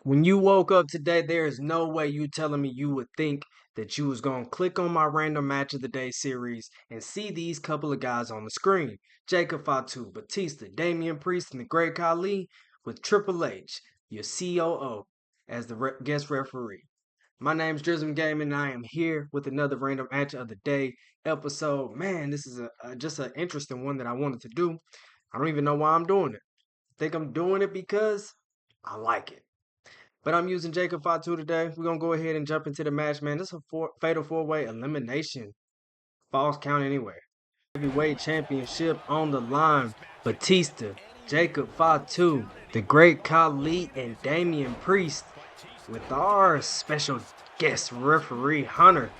When you woke up today, there is no way you telling me you would think that you was going to click on my random match of the day series and see these couple of guys on the screen. Jacob Fatu, Batista, Damien Priest, and the Great Khali with Triple H, your COO, as the guest referee. My name's Drizzum Gaming, and I am here with another random match of the day episode. Man, this is just an interesting one that I wanted to do. I don't even know why I'm doing it. I think I'm doing it because I like it. But I'm using Jacob Fatu today. We're going to go ahead and jump into the match, man. This is a fatal four-way elimination. Falls count anywhere. Heavyweight Championship on the line. Batista, Jacob Fatu, the Great Khali, and Damien Priest with our special guest referee, Hunter.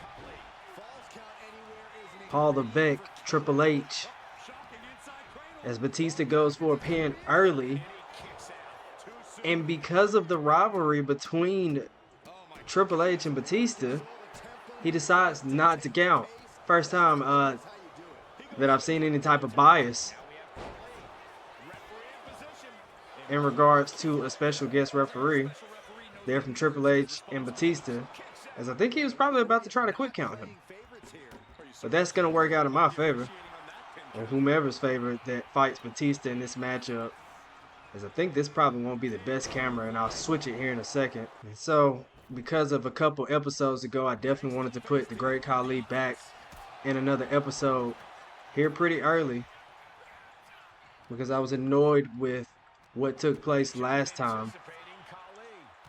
Paul Levesque, Triple H. As Batista goes for a pin early. And because of the rivalry between Triple H and Batista, he decides not to count. First time that I've seen any type of bias in regards to a special guest referee there from Triple H and Batista, as I think he was probably about to try to quick count him. But that's going to work out in my favor, or whomever's favor that fights Batista in this matchup. As I think this probably won't be the best camera, and I'll switch it here in a second. And so, because of a couple episodes ago, I definitely wanted to put the Great Khali back in another episode here pretty early, because I was annoyed with what took place last time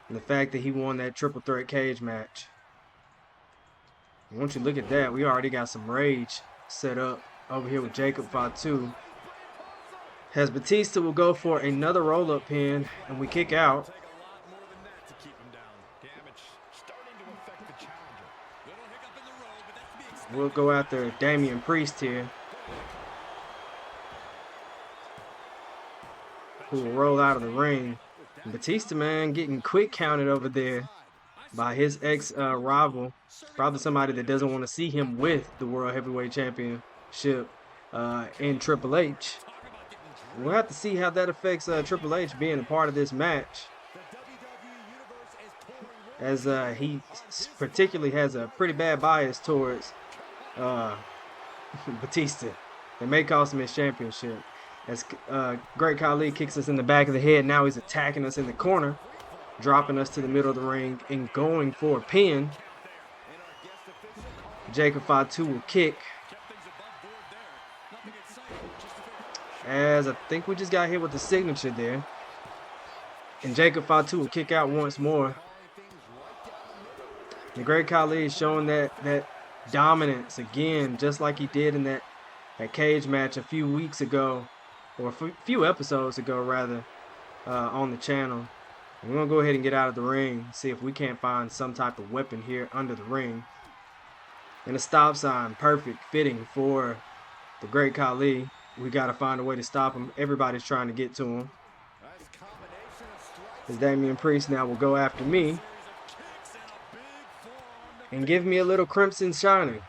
and the fact that he won that triple threat cage match. And once you look at that, we already got some rage set up over here with Jacob Fatu. As Batista will go for another roll-up pin, and we kick out. We'll go after Damien Priest here, who will roll out of the ring. And Batista, man, getting quick counted over there by his ex-rival. Probably somebody that doesn't want to see him with the World Heavyweight Championship in Triple H. We'll have to see how that affects Triple H being a part of this match, as he particularly has a pretty bad bias towards Batista. It may cost him his championship. As Great Khali kicks us in the back of the head, now he's attacking us in the corner, dropping us to the middle of the ring and going for a pin. Jacob Fatu will kick, as I think we just got hit with the signature there. And Jacob Fatu will kick out once more. The Great Khali is showing that dominance again, just like he did in that cage match a few weeks ago, or a few episodes ago rather, on the channel. And we're going to go ahead and get out of the ring, see if we can't find some type of weapon here under the ring. And a stop sign, perfect fitting for the Great Khali. We got to find a way to stop him. Everybody's trying to get to him. As Damien Priest now will go after me and give me a little crimson shining.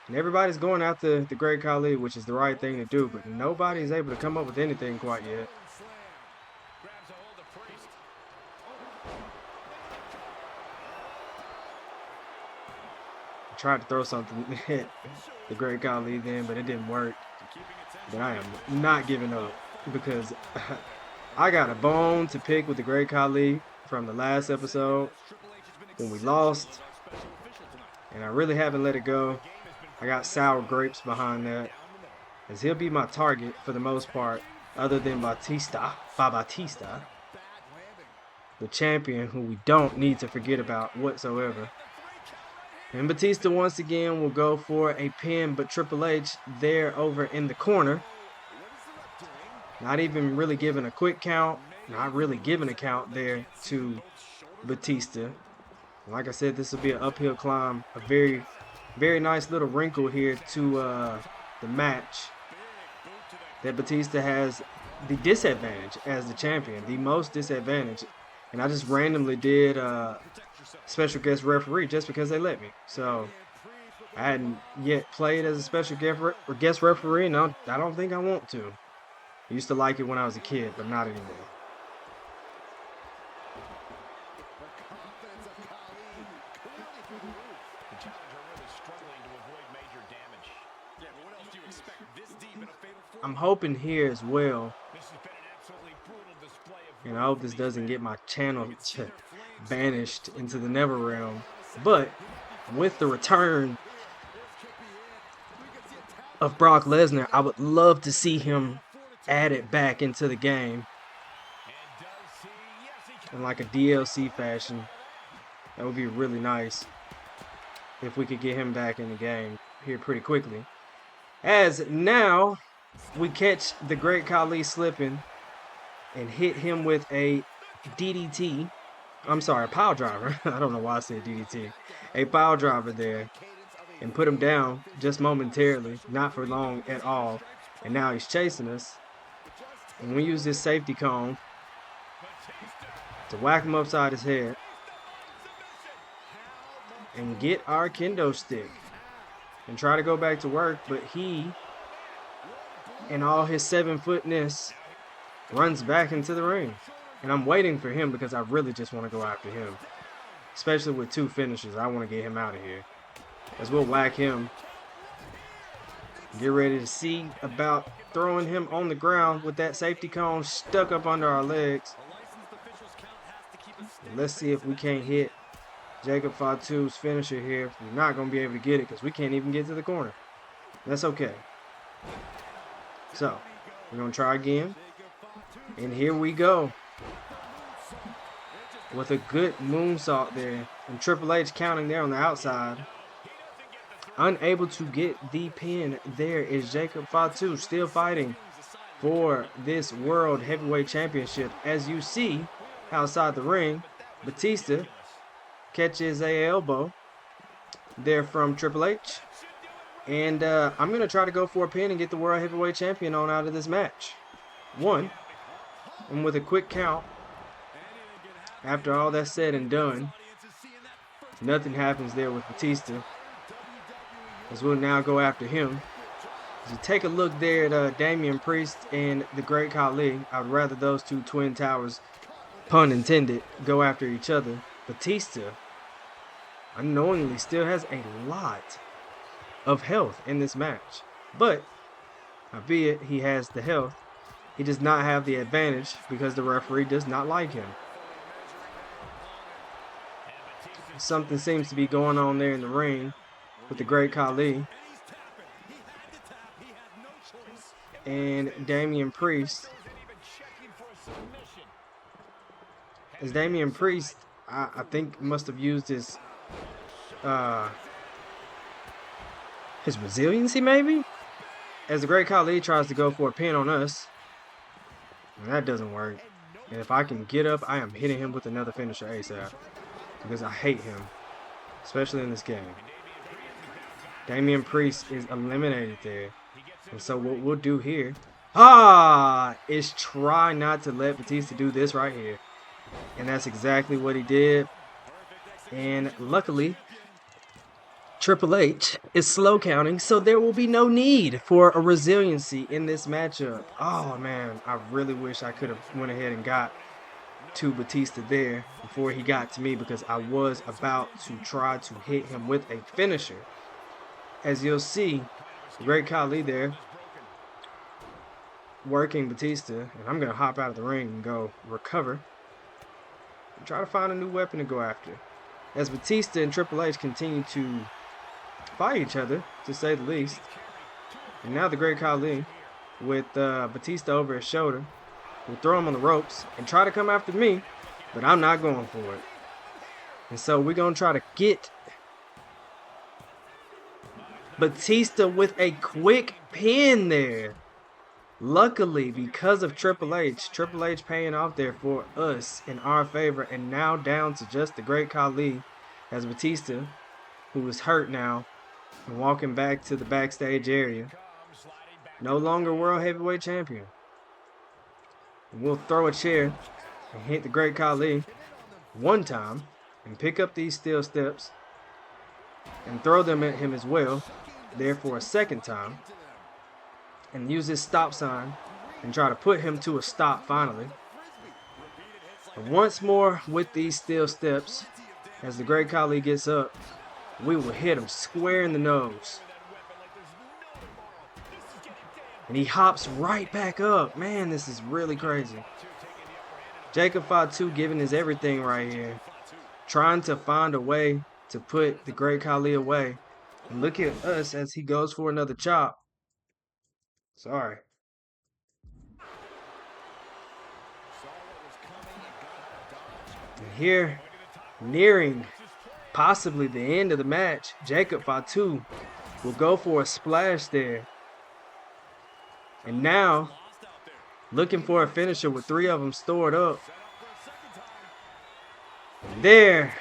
And everybody's going after the Great Khali, which is the right thing to do, but nobody's able to come up with anything quite yet. I tried to throw something at the Great Khali then, but it didn't work. But I am not giving up, because I got a bone to pick with the Great Khali from the last episode when we lost, and I really haven't let it go. I got sour grapes behind that, as he'll be my target for the most part, other than Batista, the champion who we don't need to forget about whatsoever. And Batista once again will go for a pin, but Triple H there over in the corner. Not even really giving a quick count. Not really giving a count there to Batista. Like I said, this will be an uphill climb. A very, very nice little wrinkle here to the match. That Batista has the disadvantage as the champion. The most disadvantage. And I just randomly did special guest referee just because they let me. So I hadn't yet played as a special guest referee, and I don't think I want to. I used to like it when I was a kid, but not anymore. The challenger really struggling to avoid major damage. Yeah, but what else do you expect this deep in a fatal four? I'm hoping here as well, This has been an absolutely brutal display of and I hope this doesn't get my channel banished into the Never Realm, but with the return of Brock Lesnar, I would love to see him added back into the game in like a DLC fashion. That would be really nice if we could get him back in the game here pretty quickly. As now we catch the Great Khali slipping and hit him with a DDT. I'm sorry, a pile driver. I don't know why I said DDT. A pile driver there. And put him down just momentarily, not for long at all. And now he's chasing us. And we use this safety cone to whack him upside his head and get our kendo stick and try to go back to work, but he, in all his 7-footness, runs back into the ring. And I'm waiting for him because I really just want to go after him, especially with 2 finishers. I want to get him out of here. As we'll whack him. Get ready to see about throwing him on the ground with that safety cone stuck up under our legs. Let's see if we can't hit Jacob Fatu's finisher here. We're not going to be able to get it because we can't even get to the corner. That's okay. So, we're going to try again. And here we go. With a good moonsault there. And Triple H counting there on the outside. Unable to get the pin. There is Jacob Fatu still fighting for this World Heavyweight Championship. As you see outside the ring, Batista catches a elbow there from Triple H. And I'm going to try to go for a pin and get the World Heavyweight Champion on out of this match. 1. And with a quick count, after all that's said and done, nothing happens there with Batista. As we'll now go after him. As you take a look there at Damien Priest and the Great Khali, I'd rather those 2 twin towers, pun intended, go after each other. Batista unknowingly still has a lot of health in this match. But, albeit he has the health, he does not have the advantage because the referee does not like him. Something seems to be going on there in the ring with the Great Khali and Damien Priest. As Damien Priest, I think must have used his resiliency maybe, as the Great Khali tries to go for a pin on us, and that doesn't work. And if I can get up, I am hitting him with another finisher ASAP because I hate him, especially in this game. Damien Priest is eliminated there. And so what we'll do here is try not to let Batista do this right here. And that's exactly what he did. And luckily, Triple H is slow counting, so there will be no need for a resiliency in this matchup. Oh man, I really wish I could have went ahead and got to Batista there before he got to me, because I was about to try to hit him with a finisher. As you'll see, Great Khali there working Batista, and I'm going to hop out of the ring and go recover and try to find a new weapon to go after. As Batista and Triple H continue to fight each other, to say the least. And now the Great Khali, with Batista over his shoulder, will throw him on the ropes and try to come after me, but I'm not going for it. And so we're going to try to get Batista with a quick pin there. Luckily, because of Triple H paying off there for us in our favor, and now down to just the Great Khali, as Batista, who is hurt now, and walking back to the backstage area, no longer World Heavyweight Champion. And we'll throw a chair and hit the Great Khali one time and pick up these steel steps and throw them at him as well, there for a second time, and use this stop sign and try to put him to a stop finally. And once more with these steel steps, as the Great Khali gets up We will hit him square in the nose. And he hops right back up. Man, this is really crazy. Jacob Fatu giving his everything right here. Trying to find a way to put the Great Khali away. And look at us as he goes for another chop. Sorry. And here, nearing possibly the end of the match, Jacob Fatu will go for a splash there. And now, looking for a finisher with 3 of them stored up. There.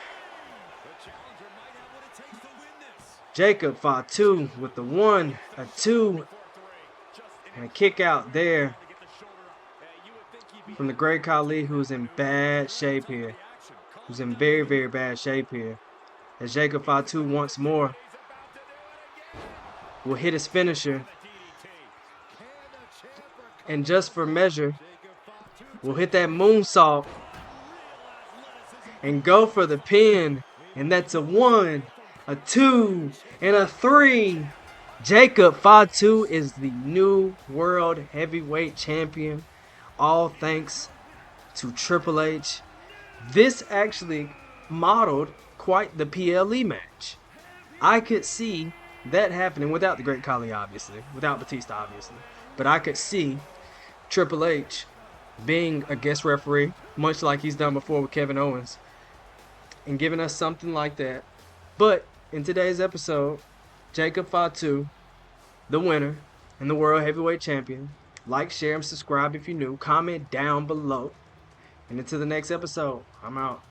Jacob Fatu with the 1, a 2, and a kick out there from the Great Khali, who's in bad shape here. Who's in very, very bad shape here. As Jacob Fatu once more will hit his finisher. And just for measure, we'll hit that moonsault and go for the pin. And that's a 1, a 2, and a 3. Jacob Fatu is the new World Heavyweight Champion. All thanks to Triple H. This actually modeled quite the PLE match. I could see that happening without the Great Khali, obviously. Without Batista, obviously. But I could see Triple H being a guest referee, much like he's done before with Kevin Owens, and giving us something like that. But in today's episode, Jacob Fatu, the winner and the World Heavyweight Champion. Like, share, and subscribe if you're new. Comment down below. And until the next episode, I'm out.